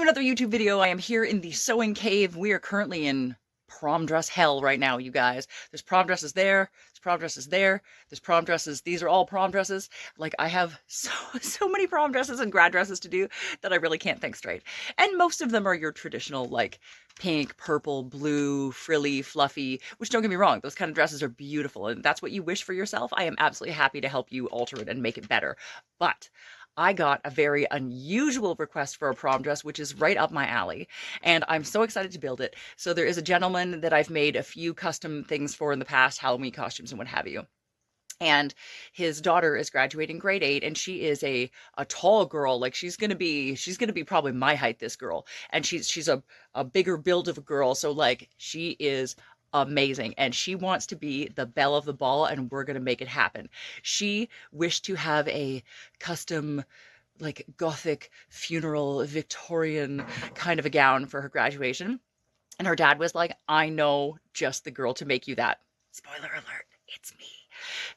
to another YouTube video. I am here in the sewing cave. We are currently in prom dress hell right now, you guys. There's prom dresses there, there's prom dresses there, there's prom dresses. These are all prom dresses. Like, I have so many prom dresses and grad dresses to do that I really can't think straight. And most of them are your traditional, like, pink, purple, blue, frilly, fluffy, which, don't get me wrong, those kind of dresses are beautiful, and that's what you wish for yourself. I am absolutely happy to help you alter it and make it better. But I got a very unusual request for a prom dress, which is right up my alley, and I'm so excited to build it. So there is a gentleman that I've made a few custom things for in the past, Halloween costumes and what have you. And his daughter is graduating grade 8, and she is a tall girl. Like, she's gonna be probably my height, this girl. And she's a bigger build of a girl, so like she is amazing, and she wants to be the belle of the ball, and we're gonna make it happen. She wished to have a custom, like, Gothic funeral Victorian kind of a gown for her graduation, and her dad was like, I know just the girl to make you that. Spoiler alert, it's me.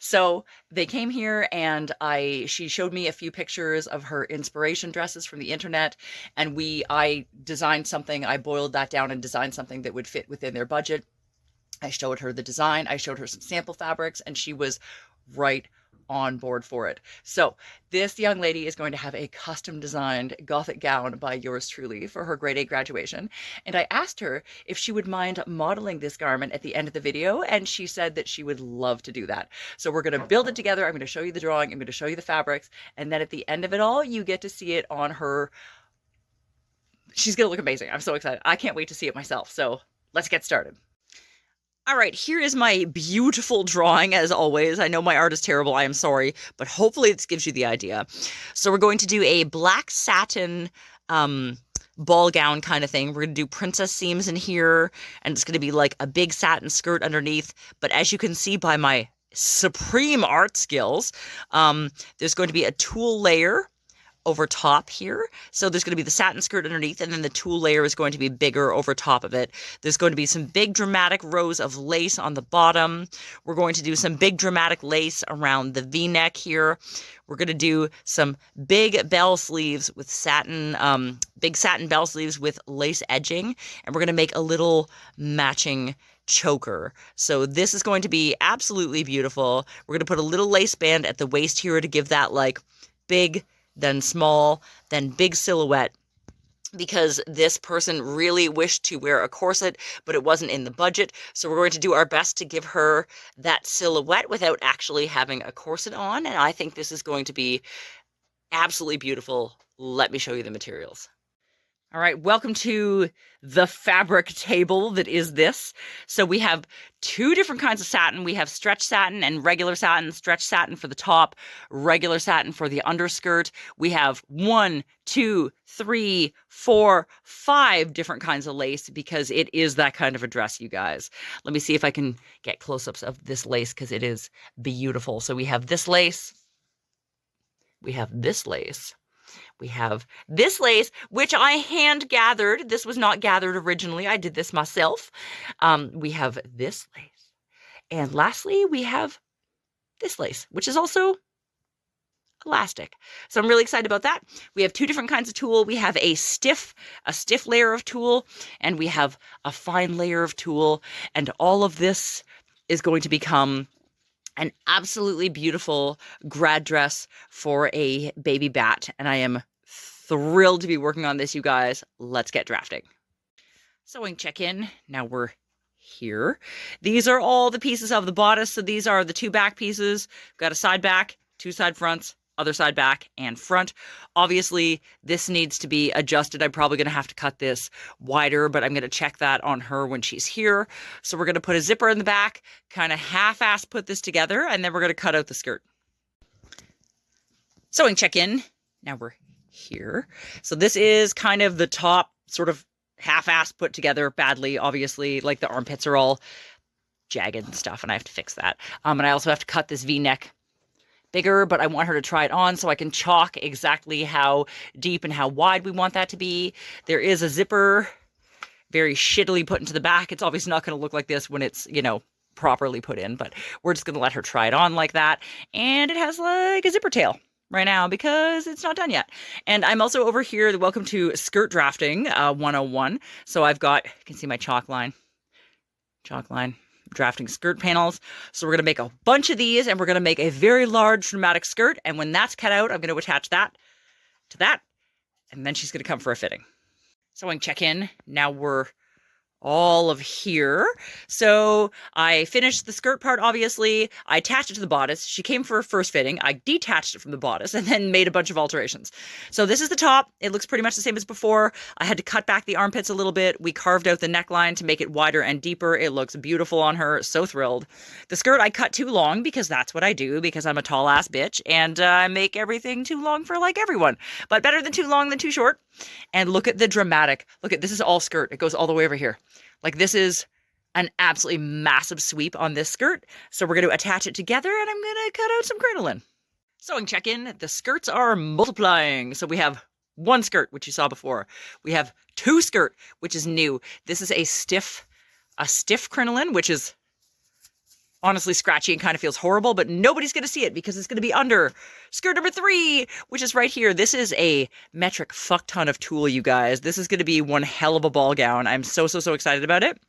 So they came here, and she showed me a few pictures of her inspiration dresses from the internet, and I designed something. I boiled that down and designed something that would fit within their budget. I showed her the design, I showed her some sample fabrics, and she was right on board for it. So this young lady is going to have a custom designed Gothic gown by yours truly for her grade 8 graduation. And I asked her if she would mind modeling this garment at the end of the video, and she said that she would love to do that. So we're going to build it together. I'm going to show you the drawing, I'm going to show you the fabrics, and then at the end of it all, you get to see it on her. She's going to look amazing. I'm so excited. I can't wait to see it myself. So let's get started. All right, here is my beautiful drawing, as always. I know my art is terrible, I am sorry, but hopefully this gives you the idea. So we're going to do a black satin ball gown kind of thing. We're going to do princess seams in here, and it's going to be like a big satin skirt underneath. But as you can see by my supreme art skills, there's going to be a tulle layer over top here. So there's going to be the satin skirt underneath, and then the tulle layer is going to be bigger over top of it. There's going to be some big dramatic rows of lace on the bottom. We're going to do some big dramatic lace around the V-neck here. We're going to do some big bell sleeves with satin, big satin bell sleeves with lace edging, and we're going to make a little matching choker. So this is going to be absolutely beautiful. We're going to put a little lace band at the waist here to give that like big, then small, then big silhouette, because this person really wished to wear a corset, but it wasn't in the budget. So we're going to do our best to give her that silhouette without actually having a corset on. And I think this is going to be absolutely beautiful. Let me show you the materials. All right, welcome to the fabric table that is this. So we have two different kinds of satin. We have stretch satin and regular satin. Stretch satin for the top, regular satin for the underskirt. We have 1, 2, 3, 4, 5 different kinds of lace, because it is that kind of a dress, you guys. Let me see if I can get close-ups of this lace, because it is beautiful. So we have this lace. We have this lace. We have this lace, which I hand gathered. This was not gathered originally. I did this myself. We have this lace. And lastly, we have this lace, which is also elastic. So I'm really excited about that. We have two different kinds of tulle. We have a stiff layer of tulle, and we have a fine layer of tulle. And all of this is going to become an absolutely beautiful grad dress for a baby bat, and I am thrilled to be working on this, you guys. Let's get drafting. Sewing check-in. Now we're here. These are all the pieces of the bodice. So these are the 2 back pieces. We've got a side back, 2 side fronts, other side back, and front. Obviously, this needs to be adjusted. I'm probably going to have to cut this wider, but I'm going to check that on her when she's here. So we're going to put a zipper in the back, kind of half-ass put this together, and then we're going to cut out the skirt. Sewing check-in. Now we're here. So this is kind of the top, sort of half-ass put together badly, obviously. Like, the armpits are all jagged and stuff, and I have to fix that. And I also have to cut this V-neck bigger, but I want her to try it on so I can chalk exactly how deep and how wide we want that to be. There is a zipper very shittily put into the back. It's obviously not going to look like this when it's, you know, properly put in, but we're just going to let her try it on like that. And it has like a zipper tail right now because it's not done yet. And I'm also over here. Welcome to skirt drafting 101. So I've got, you can see my chalk line, drafting skirt panels. So we're going to make a bunch of these and we're going to make a very large dramatic skirt. And when that's cut out, I'm going to attach that to that. And then she's going to come for a fitting. Sewing check-in. Now we're all of here. So I finished the skirt part, obviously. I attached it to the bodice. She came for her first fitting. I detached it from the bodice and then made a bunch of alterations. So this is the top. It looks pretty much the same as before. I had to cut back the armpits a little bit. We carved out the neckline to make it wider and deeper. It looks beautiful on her. So thrilled. The skirt I cut too long because that's what I do, because I'm a tall ass bitch and I make everything too long for like everyone. But better than too long than too short. And look at the dramatic. Look at, this is all skirt. It goes all the way over here. Like, this is an absolutely massive sweep on this skirt. So we're going to attach it together and I'm going to cut out some crinoline. Sewing check-in. The skirts are multiplying. So we have one skirt, which you saw before. We have two skirt, which is new. This is a stiff crinoline, which is honestly scratchy and kind of feels horrible, but nobody's going to see it because it's going to be under skirt number 3, which is right here. This is a metric fuck ton of tulle, you guys. This is going to be one hell of a ball gown. I'm so excited about it.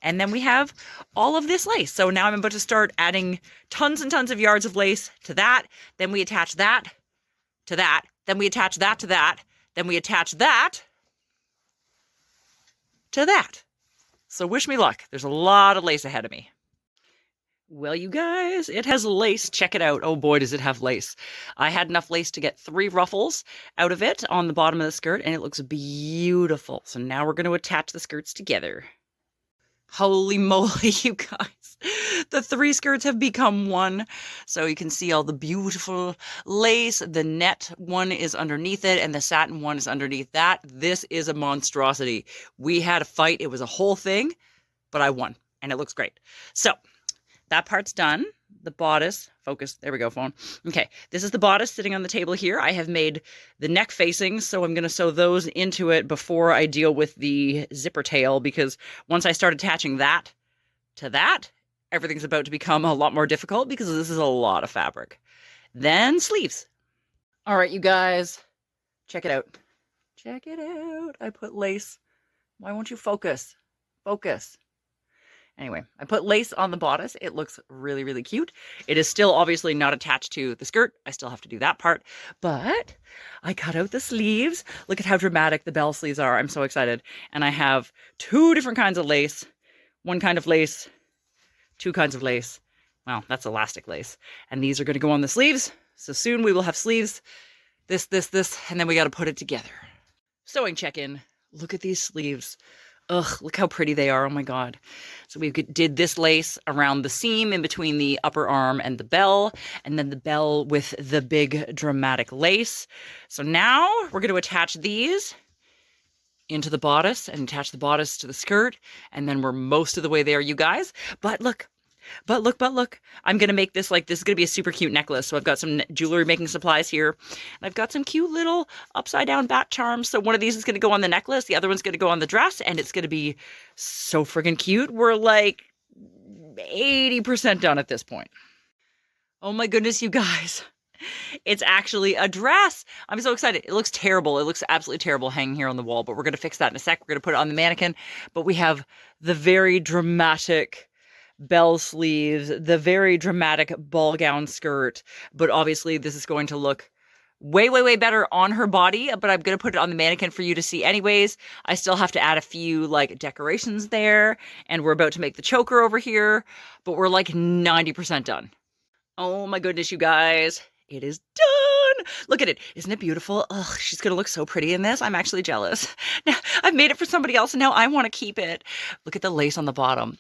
And then we have all of this lace. So now I'm about to start adding tons and tons of yards of lace to that. Then we attach that to that. Then we attach that to that. Then we attach that to that. So wish me luck. There's a lot of lace ahead of me. Well, you guys, it has lace. Check it out. Oh boy, does it have lace. I had enough lace to get 3 ruffles out of it on the bottom of the skirt, and it looks beautiful. So now we're going to attach the skirts together. Holy moly, you guys. The 3 skirts have become one. So you can see all the beautiful lace. The net one is underneath it, and the satin one is underneath that. This is a monstrosity. We had a fight. It was a whole thing, but I won, and it looks great. So that part's done. The bodice, focus, there we go, phone. Okay, this is the bodice sitting on the table here. I have made the neck facings, so I'm going to sew those into it before I deal with the zipper tail, because once I start attaching that to that, everything's about to become a lot more difficult because this is a lot of fabric. Then sleeves. All right, you guys, check it out. Check it out. I put lace. Why won't you focus? Focus. Anyway, I put lace on the bodice. It looks really cute. It is still obviously not attached to the skirt. I still have to do that part, but I cut out the sleeves. Look at how dramatic the bell sleeves are. I'm so excited. And I have 2 different kinds of lace, 1 kind of lace, 2 kinds of lace. Well, that's elastic lace. And these are going to go on the sleeves. So soon we will have sleeves, this, and then we got to put it together. Sewing check-in. Look at these sleeves. Ugh, look how pretty they are. Oh my God. So we did this lace around the seam in between the upper arm and the bell, and then the bell with the big dramatic lace. So now we're going to attach these into the bodice and attach the bodice to the skirt. And then we're most of the way there, you guys. But look. I'm going to make this this is going to be a super cute necklace. So I've got some jewelry making supplies here. And I've got some cute little upside down bat charms. So one of these is going to go on the necklace. The other one's going to go on the dress. And it's going to be so friggin' cute. We're like 80% done at this point. Oh my goodness, you guys. It's actually a dress. I'm so excited. It looks terrible. It looks absolutely terrible hanging here on the wall. But we're going to fix that in a sec. We're going to put it on the mannequin. But we have the very dramatic bell sleeves, the very dramatic ball gown skirt, but obviously this is going to look way better on her body, but I'm going to put it on the mannequin for you to see anyways. I still have to add a few decorations there, and we're about to make the choker over here, but we're 90% done. Oh my goodness, you guys. It is done. Look at it. Isn't it beautiful? Ugh, she's going to look so pretty in this. I'm actually jealous. Now, I've made it for somebody else, and now I want to keep it. Look at the lace on the bottom.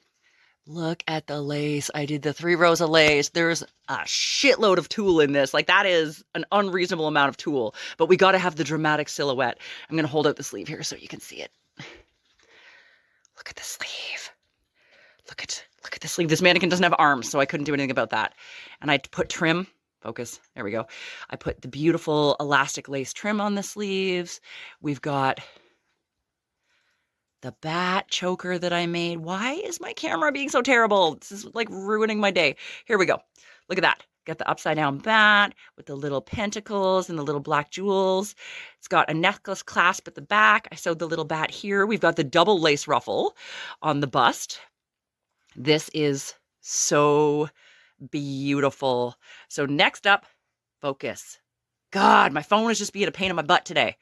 Look at the lace. I did the 3 rows of lace. There's a shitload of tulle in this. That is an unreasonable amount of tulle. But we got to have the dramatic silhouette. I'm going to hold out the sleeve here so you can see it. Look at the sleeve. Look at the sleeve. This mannequin doesn't have arms, so I couldn't do anything about that. And I put trim. Focus. There we go. I put the beautiful elastic lace trim on the sleeves. We've got the bat choker that I made. Why is my camera being so terrible? This is ruining my day. Here we go. Look at that. Got the upside down bat with the little pentacles and the little black jewels. It's got a necklace clasp at the back. I sewed the little bat here. We've got the double lace ruffle on the bust. This is so beautiful. So next up, focus. God, my phone is just being a pain in my butt today.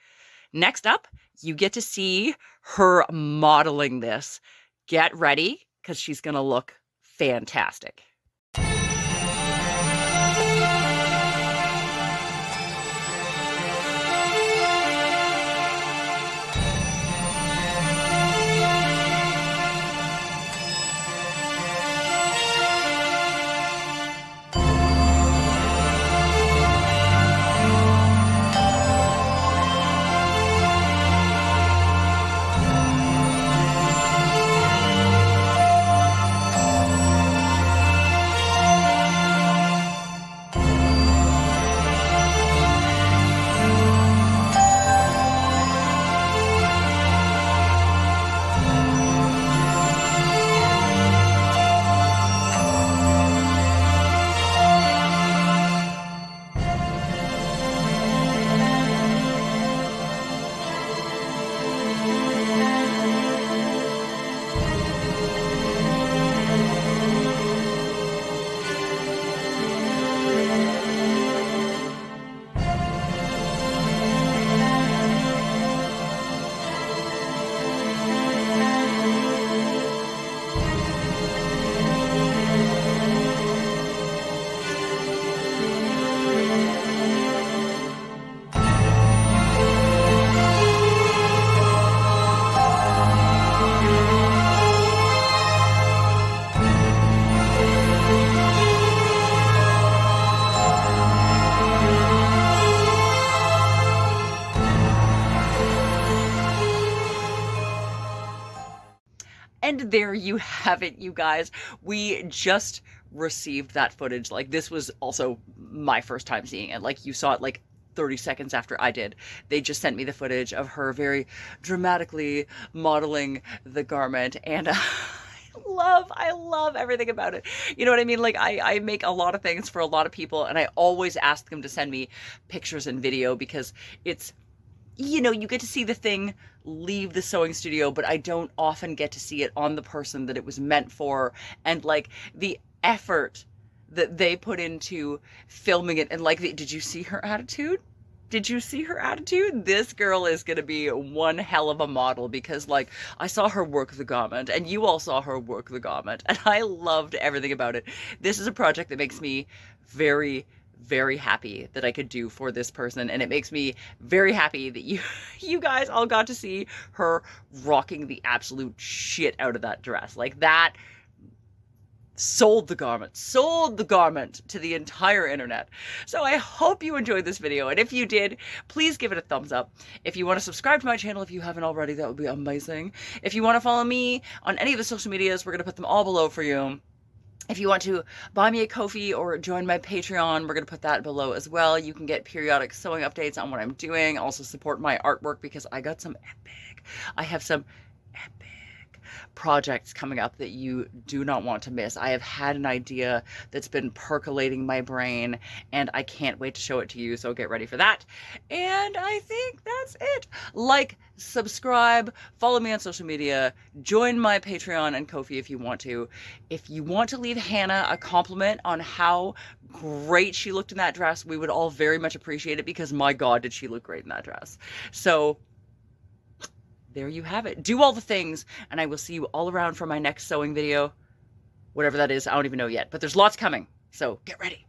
Next up, you get to see her modeling this. Get ready, because she's going to look fantastic. And there you have it, you guys. We just received that footage. Like, this was also my first time seeing it. Like, you saw it like 30 seconds after I did. They just sent me the footage of her very dramatically modeling the garment, and I love everything about it. You know what I mean? Like, I make a lot of things for a lot of people, and I always ask them to send me pictures and video, because it's, you know, you get to see the thing leave the sewing studio, but I don't often get to see it on the person that it was meant for, and like the effort that they put into filming it. And like, did you see her attitude? Did you see her attitude? This girl is going to be one hell of a model, because like, I saw her work the garment, and you all saw her work the garment, and I loved everything about it. This is a project that makes me very happy that I could do for this person, and it makes me very happy that you guys all got to see her rocking the absolute shit out of that dress. Like, that sold the garment to the entire internet. So I hope you enjoyed this video, and if you did, please give it a thumbs up. If you want to subscribe to my channel, if you haven't already, that would be amazing. If you want to follow me on any of the social medias, we're going to put them all below for you. If you want to buy me a Ko-fi or join my Patreon, we're going to put that below as well. You can get periodic sewing updates on what I'm doing. Also support my artwork, because I have some epic projects coming up that you do not want to miss. I have had an idea that's been percolating my brain, and I can't wait to show it to you, so get ready for that. And I think that's it. Like, subscribe, follow me on social media, join my Patreon and Ko-fi if you want to. If you want to leave Hannah a compliment on how great she looked in that dress, we would all very much appreciate it, because my God, did she look great in that dress. So there you have it. Do all the things, and I will see you all around for my next sewing video. Whatever that is, I don't even know yet, but there's lots coming, so get ready.